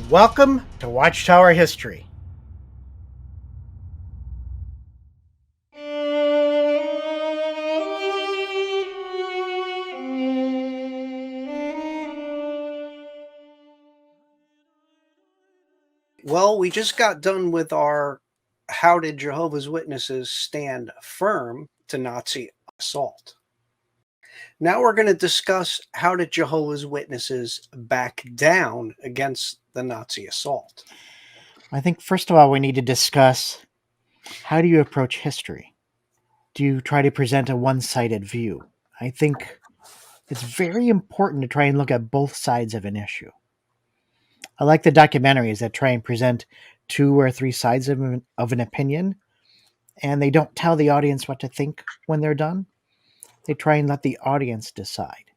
Welcome to Watchtower History. Well, we just got done with our How Did Jehovah's Witnesses Stand Firm to Nazi Assault? Now we're going to discuss how did Jehovah's Witnesses back down against the Nazi assault? I think, first of all, we need to discuss, how do you approach history? Do you try to present a one-sided view? I think it's very important to try and look at both sides of an issue. I like the documentaries that try and present two or three sides of an opinion, and they don't tell the audience what to think when they're done. They try and let the audience decide.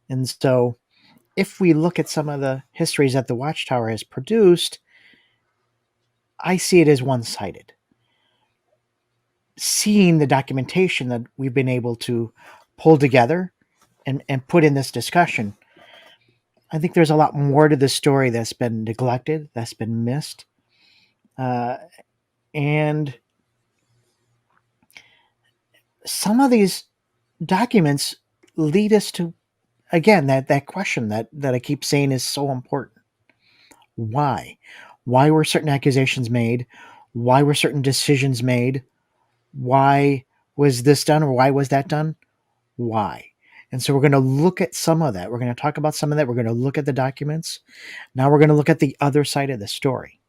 And so, if we look at some of the histories that the Watchtower has produced, I see it as one-sided. Seeing the documentation that we've been able to pull together and put in this discussion, I think there's a lot more to the story that's been neglected, that's been missed. And some of these documents lead us to, again, that question that I keep saying is so important. Why? Why were certain accusations made? Why were certain decisions made? Why was this done or why was that done? Why? And so we're going to look at some of that. We're going to talk about some of that. We're going to look at the documents. Now we're going to look at the other side of the story.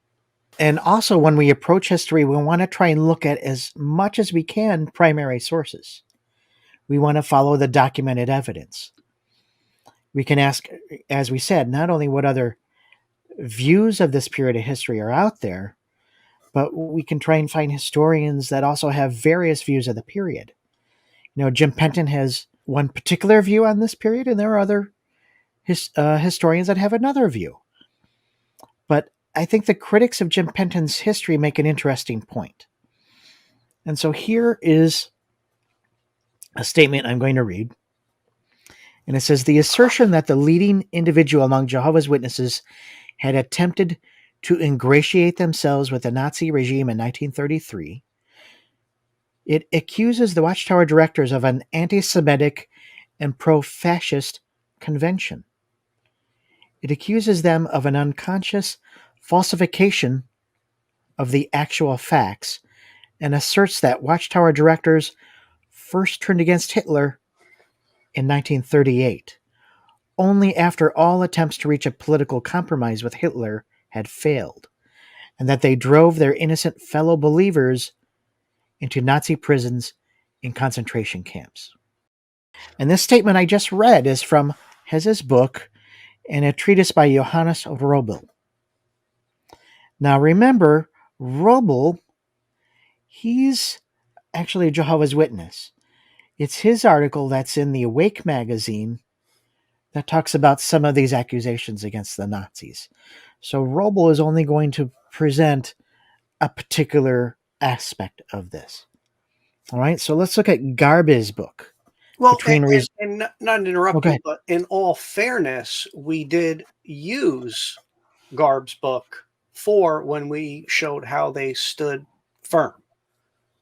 And also, when we approach history, we want to try and look at, as much as we can, primary sources. We want to follow the documented evidence. We can ask, as we said, not only what other views of this period of history are out there, but we can try and find historians that also have various views of the period. You know, Jim Penton has one particular view on this period, and there are other historians that have another view. But I think the critics of Jim Penton's history make an interesting point. And so here is a statement I'm going to read. And it says, the assertion that the leading individual among Jehovah's Witnesses had attempted to ingratiate themselves with the Nazi regime in 1933, it accuses the Watchtower directors of an anti-Semitic and pro-fascist convention. It accuses them of an unconscious falsification of the actual facts and asserts that Watchtower directors first turned against Hitler in 1938, only after all attempts to reach a political compromise with Hitler had failed, and that they drove their innocent fellow believers into Nazi prisons and concentration camps. And this statement I just read is from Hez's book and a treatise by Johannes Roebel. Now remember, Roebel, he's actually a Jehovah's Witness. It's his article that's in the Awake magazine that talks about some of these accusations against the Nazis. So Roebel is only going to present a particular aspect of this. All right, so let's look at Garbe's book. Well, and not to interrupt you, but in all fairness, we did use Garb's book for when we showed how they stood firm.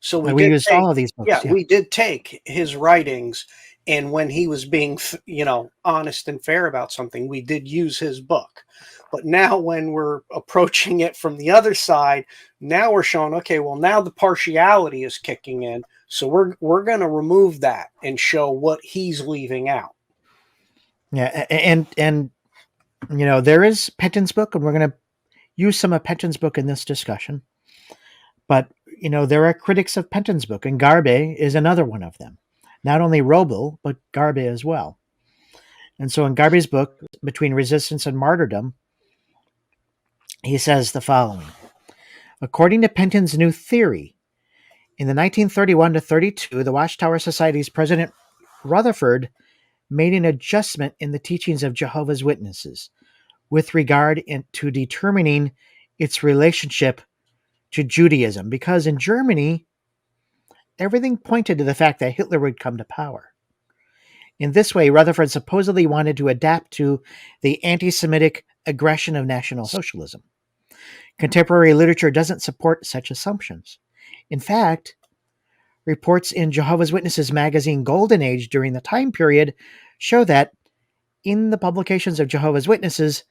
So we used all of these books. Yeah, we did take his writings, and when he was being, honest and fair about something, we did use his book. But now when we're approaching it from the other side, now we're showing, okay, well, now the partiality is kicking in. So we're going to remove that and show what he's leaving out. Yeah, and there is Penton's book, and we're going to use some of Penton's book in this discussion. But, there are critics of Penton's book, and Garbe is another one of them. Not only Roebel, but Garbe as well. And so in Garbe's book, Between Resistance and Martyrdom, he says the following. According to Penton's new theory, in the 1931 to 32, the Watchtower Society's president, Rutherford, made an adjustment in the teachings of Jehovah's Witnesses with regard to determining its relationship to Judaism, because in Germany, everything pointed to the fact that Hitler would come to power. In this way, Rutherford supposedly wanted to adapt to the anti-Semitic aggression of National Socialism. Contemporary literature doesn't support such assumptions. In fact, reports in Jehovah's Witnesses magazine Golden Age during the time period show that in the publications of Jehovah's Witnesses,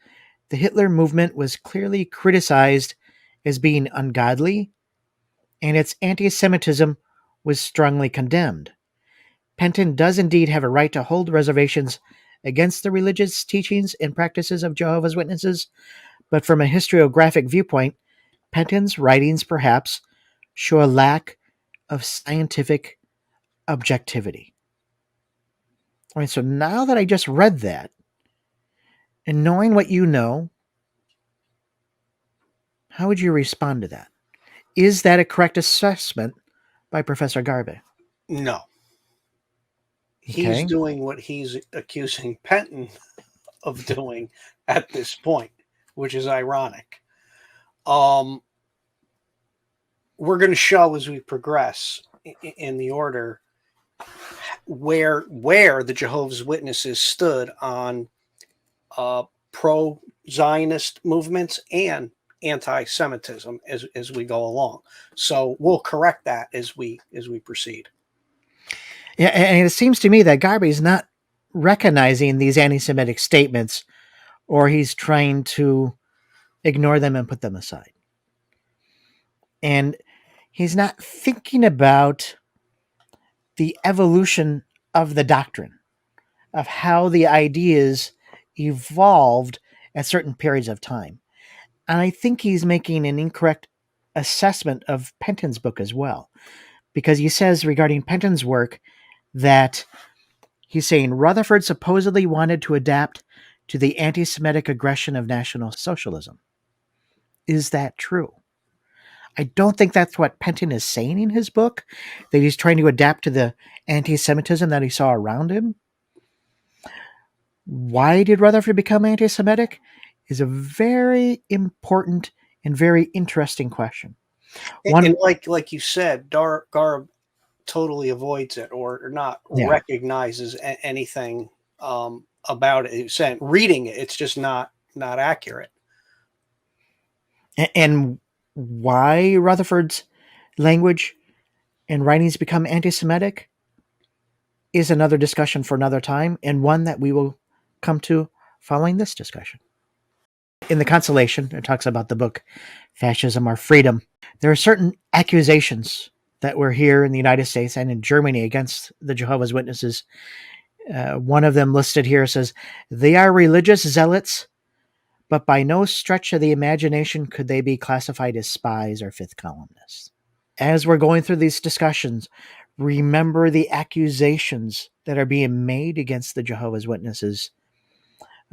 the Hitler movement was clearly criticized as being ungodly, and its anti Semitism was strongly condemned. Penton does indeed have a right to hold reservations against the religious teachings and practices of Jehovah's Witnesses, but from a historiographic viewpoint, Penton's writings perhaps show a lack of scientific objectivity. All right, so now that I just read that, and knowing what you know, how would you respond to that? Is that a correct assessment by Professor Garbe? No. He's Okay. doing what he's accusing Penton of doing at this point, which is ironic. We're going to show as we progress in the order where the Jehovah's Witnesses stood on pro-Zionist movements and anti-Semitism as we go along. So we'll correct that as we proceed. Yeah, and it seems to me that Garbe is not recognizing these anti-Semitic statements, or he's trying to ignore them and put them aside. And he's not thinking about the evolution of the doctrine, of how the ideas evolved at certain periods of time. And I think he's making an incorrect assessment of Penton's book as well, because he says regarding Penton's work that he's saying Rutherford supposedly wanted to adapt to the anti Semitic aggression of National Socialism. Is that true? I don't think that's what Penton is saying in his book, that he's trying to adapt to the anti Semitism that he saw around him. Why did Rutherford become anti Semitic? Is a very important and very interesting question. And like you said, Garb totally avoids it or not recognizes anything about it. He's saying reading it, it's just not accurate. And why Rutherford's language and writings become anti Semitic is another discussion for another time, and one that we will come to following this discussion. In the Consolation, it talks about the book Fascism or Freedom. There are certain accusations that were here in the United States and in Germany against the Jehovah's Witnesses. One of them listed here says, they are religious zealots, but by no stretch of the imagination could they be classified as spies or fifth columnists. As we're going through these discussions, remember the accusations that are being made against the Jehovah's Witnesses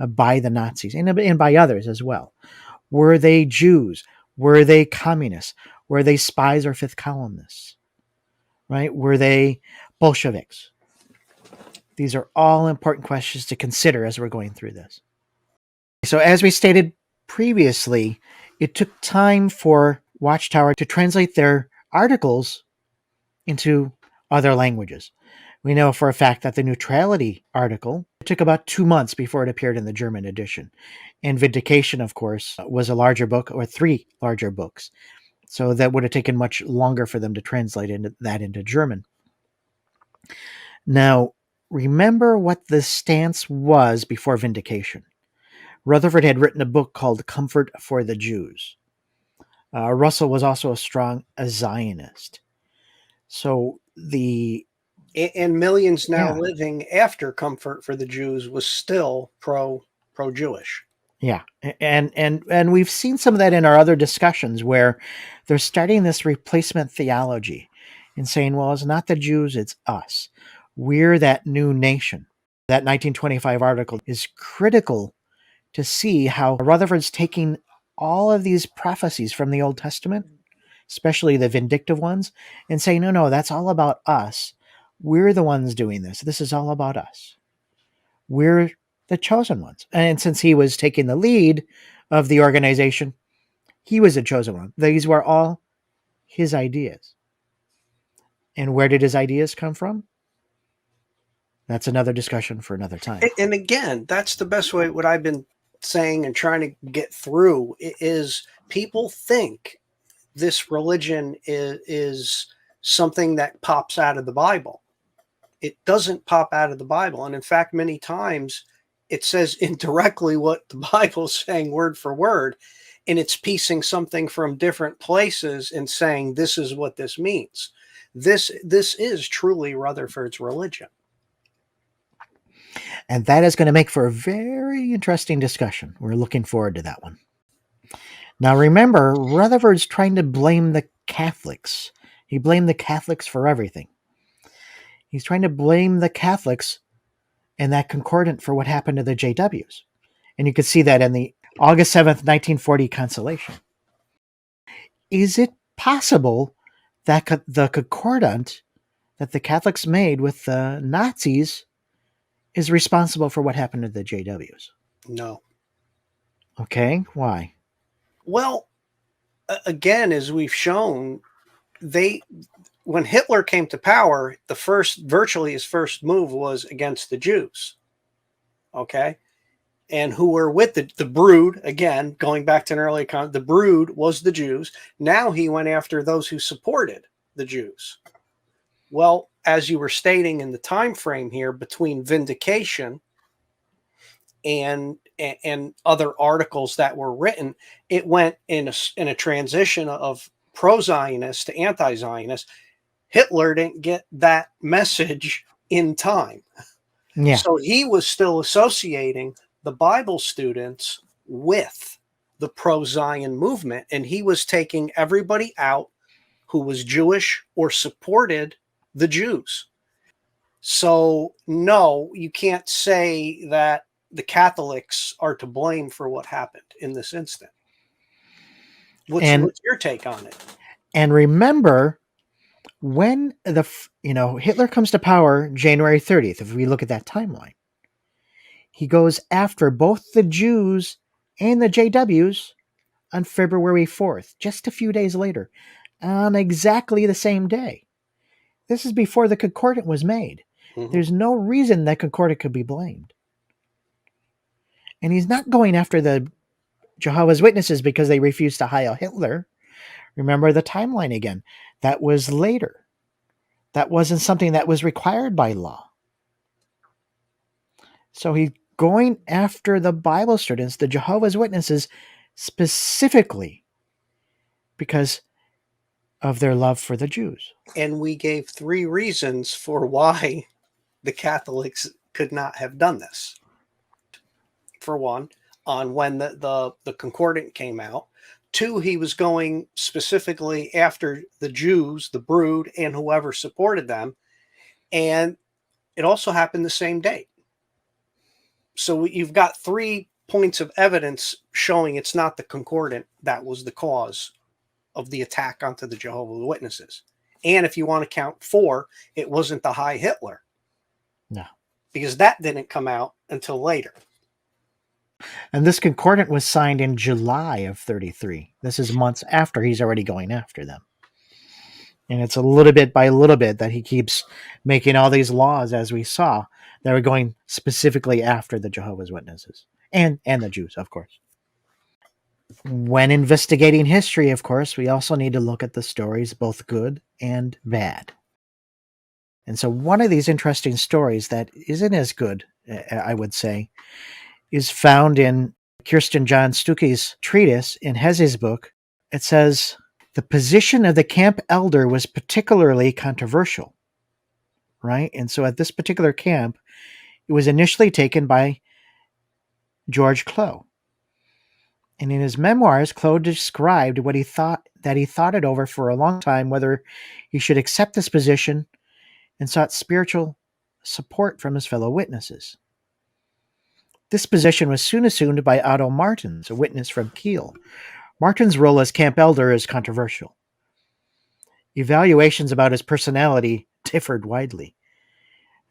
by the Nazis and by others as well. Were they Jews? Were they communists? Were they spies or fifth columnists? Right? Were they Bolsheviks? These are all important questions to consider as we're going through this. So as we stated previously, it took time for Watchtower to translate their articles into other languages. We know for a fact that the neutrality article took about 2 months before it appeared in the German edition. And Vindication, of course, was a larger book, or 3 larger books. So that would have taken much longer for them to translate that into German. Now, remember what the stance was before Vindication. Rutherford had written a book called Comfort for the Jews. Russell was also a strong Zionist. So and millions now living after Comfort for the Jews was still pro-Jewish. Yeah, and we've seen some of that in our other discussions where they're starting this replacement theology and saying, well, it's not the Jews, it's us. We're that new nation. That 1925 article is critical to see how Rutherford's taking all of these prophecies from the Old Testament, especially the vindictive ones, and saying, no, that's all about us. We're the ones doing this. This is all about us. We're the chosen ones. And since he was taking the lead of the organization, he was the chosen one. These were all his ideas. And where did his ideas come from? That's another discussion for another time. And again, that's the best way, what I've been saying and trying to get through is people think this religion is something that pops out of the Bible. It doesn't pop out of the Bible. And in fact, many times it says indirectly what the Bible's saying word for word, and it's piecing something from different places and saying this is what this means. This is truly Rutherford's religion. And that is going to make for a very interesting discussion. We're looking forward to that one. Now, remember, Rutherford's trying to blame the Catholics. He blamed the Catholics for everything. He's trying to blame the Catholics and that concordant for what happened to the JWs. And you can see that in the August 7th, 1940 Consolation. Is it possible that the concordant that the Catholics made with the Nazis is responsible for what happened to the JWs? No. Okay, why? Well, again, as we've shown, when Hitler came to power, virtually his first move was against the Jews. Okay. And who were with the brood, again, going back to an earlier comment, the brood was the Jews. Now he went after those who supported the Jews. Well, as you were stating in the time frame here between vindication and other articles that were written, it went in a transition of pro-Zionist to anti-Zionist. Hitler didn't get that message in time. Yeah. So he was still associating the Bible students with the pro-Zion movement, and he was taking everybody out who was Jewish or supported the Jews. So no, you can't say that the Catholics are to blame for what happened in this instant. What's your take on it? And remember, when Hitler comes to power January 30th, if we look at that timeline, he goes after both the Jews and the JWs on February 4th, just a few days later, on exactly the same day. This is before the concordant was made. Mm-hmm. There's no reason that concordant could be blamed. And he's not going after the Jehovah's Witnesses because they refused to Heil Hitler. Remember the timeline again. That was later. That wasn't something that was required by law. So he's going after the Bible students, the Jehovah's Witnesses, specifically because of their love for the Jews. And we gave 3 reasons for why the Catholics could not have done this. For one, on when the concordant came out. 2, he was going specifically after the Jews, the brood, and whoever supported them. And it also happened the same date. So you've got 3 points of evidence showing it's not the concordant that was the cause of the attack onto the Jehovah's Witnesses. And if you want to count 4, it wasn't the High Hitler. No. Because that didn't come out until later. And this concordant was signed in July of 33. This is months after he's already going after them. And it's a little bit by little bit that he keeps making all these laws, as we saw, that are going specifically after the Jehovah's Witnesses and the Jews, of course. When investigating history, of course, we also need to look at the stories, both good and bad. And so one of these interesting stories that isn't as good, I would say, is found in Kirsten John Stuckey's treatise in Hez's book. It says, the position of the camp elder was particularly controversial, right? And so at this particular camp, it was initially taken by George Clow. And in his memoirs, Clow described what he thought it over for a long time, whether he should accept this position, and sought spiritual support from his fellow witnesses. This position was soon assumed by Otto Martens, a witness from Kiel. Martens' role as camp elder is controversial. Evaluations about his personality differed widely.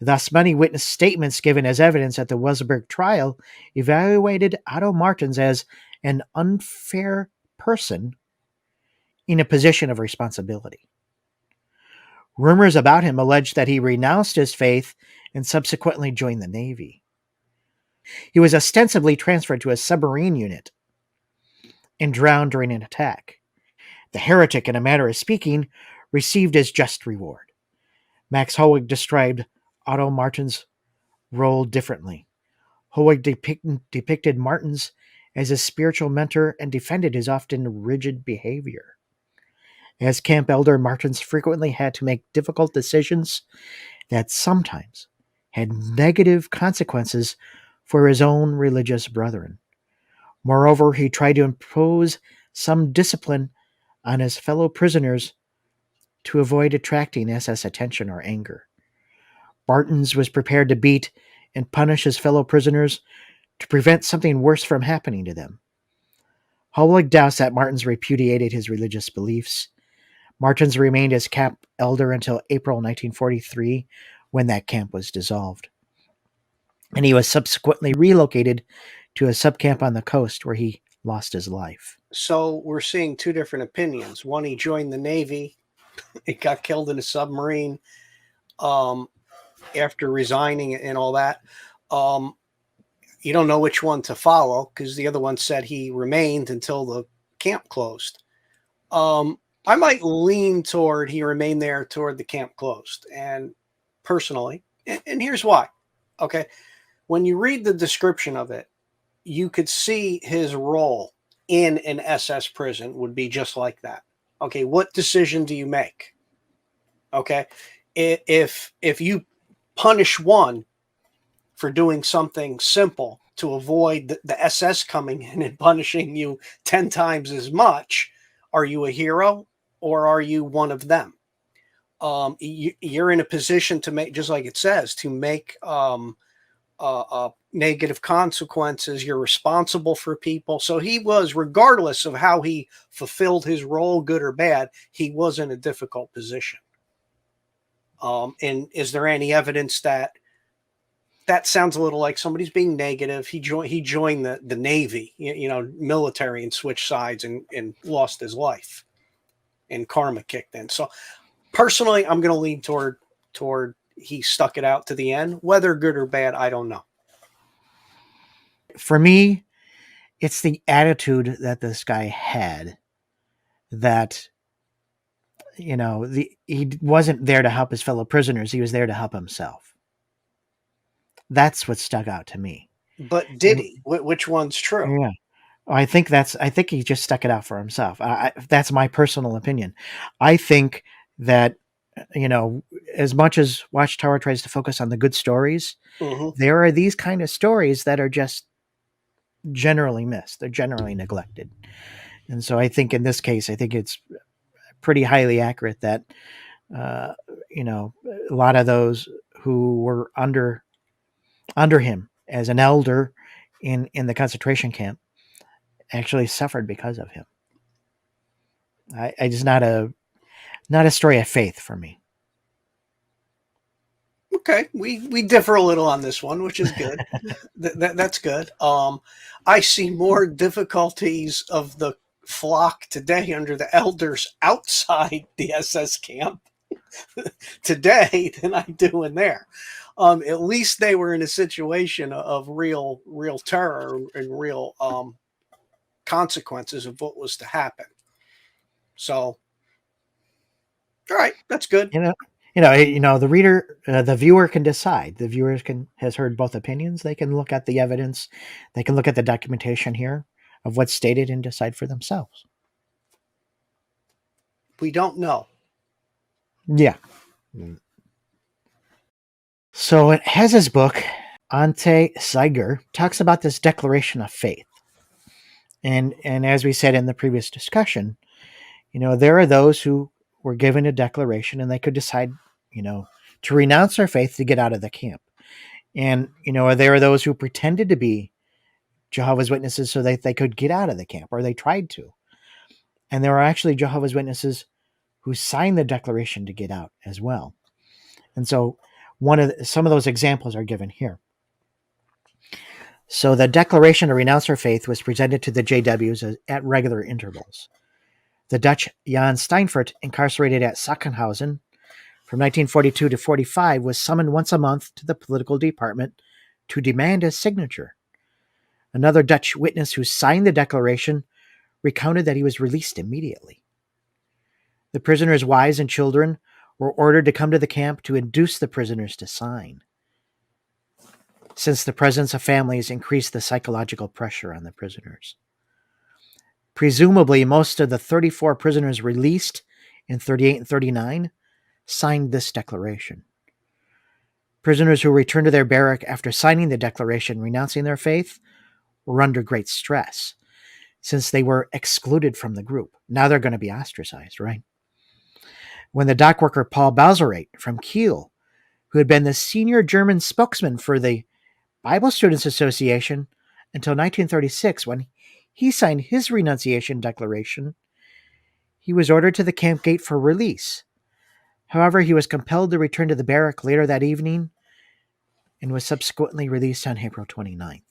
Thus, many witness statements given as evidence at the Wesselberg trial evaluated Otto Martens as an unfair person in a position of responsibility. Rumors about him alleged that he renounced his faith and subsequently joined the Navy. He was ostensibly transferred to a submarine unit and drowned during an attack. The heretic, in a manner of speaking, received his just reward. Max Hoig described Otto Martin's role differently. Hoig depicted Martins as a spiritual mentor and defended his often rigid behavior. As camp elder, Martins frequently had to make difficult decisions that sometimes had negative consequences for his own religious brethren. Moreover, he tried to impose some discipline on his fellow prisoners to avoid attracting SS attention or anger. Martins was prepared to beat and punish his fellow prisoners to prevent something worse from happening to them. Hoig doubts that Martins repudiated his religious beliefs. Martins remained as camp elder until April 1943, when that camp was dissolved. And he was subsequently relocated to a subcamp on the coast where he lost his life. So we're seeing two different opinions. One, he joined the Navy. It got killed in a submarine after resigning and all that. You don't know which one to follow because the other one said he remained until the camp closed. I might lean toward he remained there toward the camp closed. And personally, and here's why. Okay. When you read the description of it, you could see his role in an SS prison would be just like that. Okay. What decision do you make? Okay. If you punish one for doing something simple to avoid the SS coming in and punishing you 10 times as much, are you a hero or are you one of them? You're in a position to make, just like it says, to make negative consequences. You're responsible for people. So he was, regardless of how he fulfilled his role, good or bad, he was in a difficult position. And is there any evidence that sounds a little like somebody's being negative? He joined the Navy, military, and switched sides and lost his life, and karma kicked in. So personally, I'm going to lean toward he stuck it out to the end. Whether good or bad, I don't know. For me, it's the attitude that this guy had that, he wasn't there to help his fellow prisoners. He was there to help himself. That's what stuck out to me. But did he? Which one's true? Yeah. I think he just stuck it out for himself. That's my personal opinion. I think that, as much as Watchtower tries to focus on the good stories, there are these kind of stories that are just generally missed. They're generally neglected. And so I think in this case, I think it's pretty highly accurate that, a lot of those who were under him as an elder in the concentration camp actually suffered because of him. I just not a story of faith for me. Okay, we differ a little on this one, which is good. That's good. I see more difficulties of the flock today under the elders outside the SS camp today than I do in there. At least they were in a situation of real terror and real consequences of what was to happen. So, all right, that's good. The reader, the viewer can decide. The viewer has heard both opinions. They can look at the evidence. They can look at the documentation here of what's stated and decide for themselves. We don't know. Yeah. So it has his book, Anti-Semitic, talks about this declaration of faith. And as we said in the previous discussion, there are those who were given a declaration and they could decide, to renounce their faith to get out of the camp. And, there are those who pretended to be Jehovah's Witnesses so that they could get out of the camp, or they tried to. And there are actually Jehovah's Witnesses who signed the declaration to get out as well. And so some of those examples are given here. So the declaration to renounce our faith was presented to the JWs at regular intervals. The Dutch Jan Steinfurt, incarcerated at Sachsenhausen from 1942 to 45, was summoned once a month to the political department to demand his signature. Another Dutch witness who signed the declaration recounted that he was released immediately. The prisoners' wives and children were ordered to come to the camp to induce the prisoners to sign, since the presence of families increased the psychological pressure on the prisoners. Presumably, most of the 34 prisoners released in 38 and 39 signed this declaration. Prisoners who returned to their barrack after signing the declaration renouncing their faith were under great stress, since they were excluded from the group. Now they're going to be ostracized, right? When the dock worker Paul Balzerate from Kiel, who had been the senior German spokesman for the Bible Students Association until 1936, when he signed his renunciation declaration, he was ordered to the camp gate for release. However, he was compelled to return to the barrack later that evening and was subsequently released on April 29th.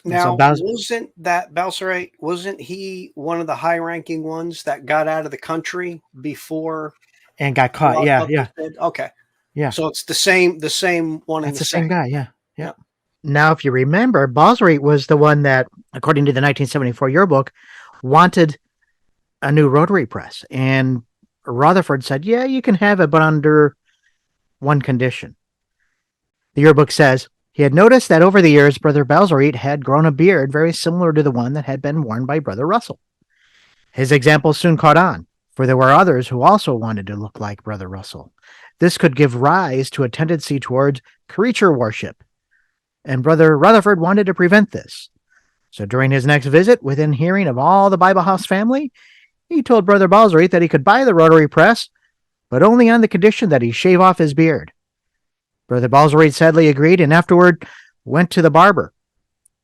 Now, wasn't that Balsarate, wasn't he one of the high-ranking ones that got out of the country before and got caught? Yeah. Okay. Yeah. So it's the same one. That's the same guy. Yeah. Now, if you remember, Balsarate was the one that, according to the 1974 yearbook, wanted a new rotary press. And Rutherford said, yeah, you can have it, but under one condition. The yearbook says, he had noticed that over the years, Brother Balsarate had grown a beard very similar to the one that had been worn by Brother Russell. His example soon caught on, for there were others who also wanted to look like Brother Russell. This could give rise to a tendency towards creature worship, and Brother Rutherford wanted to prevent this. So during his next visit, within hearing of all the Bible House family, he told Brother Balsarate that he could buy the rotary press, but only on the condition that he shave off his beard. Brother Balsarate sadly agreed and afterward went to the barber.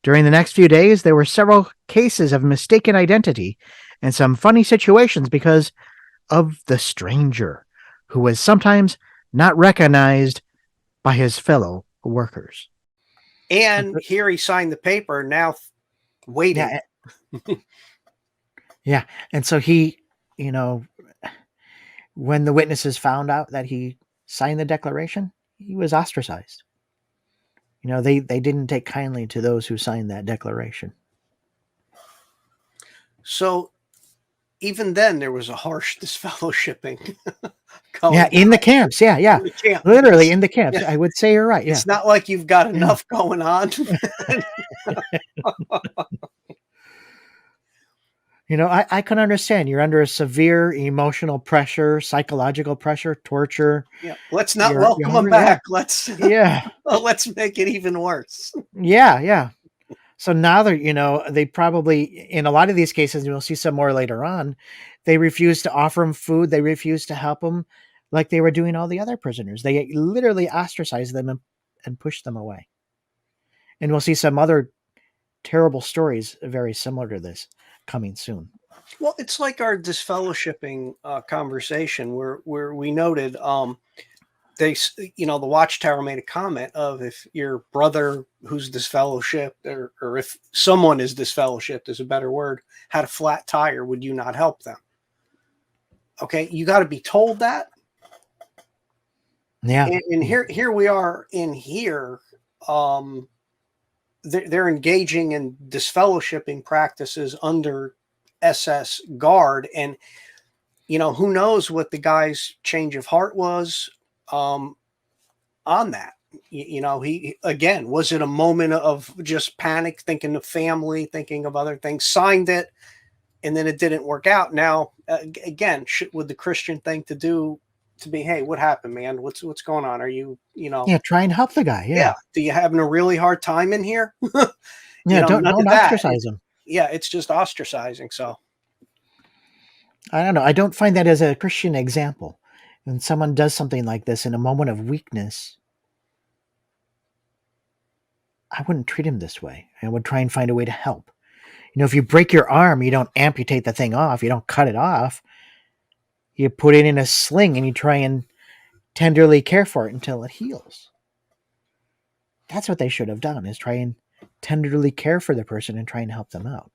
During the next few days, there were several cases of mistaken identity and some funny situations because of the stranger, who was sometimes not recognized by his fellow workers. And here he signed the paper, now waiting. Yeah. And so he, when the witnesses found out that he signed the declaration, he was ostracized. They didn't take kindly to those who signed that declaration. So even then there was a harsh disfellowshipping. In the camps. Yeah. In the camp. Literally in the camps. Yeah. I would say you're right. Yeah. It's not like you've got enough going on. I can understand. You're under a severe emotional pressure, psychological pressure, torture. Yeah. Let's not welcome them back. Let's make it even worse. Yeah. So now they probably, in a lot of these cases, and we'll see some more later on, they refuse to offer them food. They refuse to help them like they were doing all the other prisoners. They literally ostracize them and push them away. And we'll see some other terrible stories very similar to this coming soon. Well, it's like our disfellowshipping conversation where we noted the Watchtower made a comment of, if your brother who's disfellowshipped or if someone is disfellowshipped is a better word, had a flat tire, would you not help them? Okay, you got to be told that. Yeah. And here we are in here. They're engaging in disfellowshipping practices under SS guard, and who knows what the guy's change of heart was on that. He again, was it a moment of just panic, thinking of family, thinking of other things, signed it, and then it didn't work out? Now again, would the Christian thing to do to be, hey, what happened, man? What's going on? Are you try and help the guy. Yeah. Do you having a really hard time in here? Don't ostracize him. Yeah, it's just ostracizing. So I don't know. I don't find that as a Christian example. When someone does something like this in a moment of weakness, I wouldn't treat him this way. I would try and find a way to help. If you break your arm, you don't amputate the thing off. You don't cut it off. You put it in a sling and you try and tenderly care for it until it heals. That's what they should have done, is try and tenderly care for the person and try and help them out.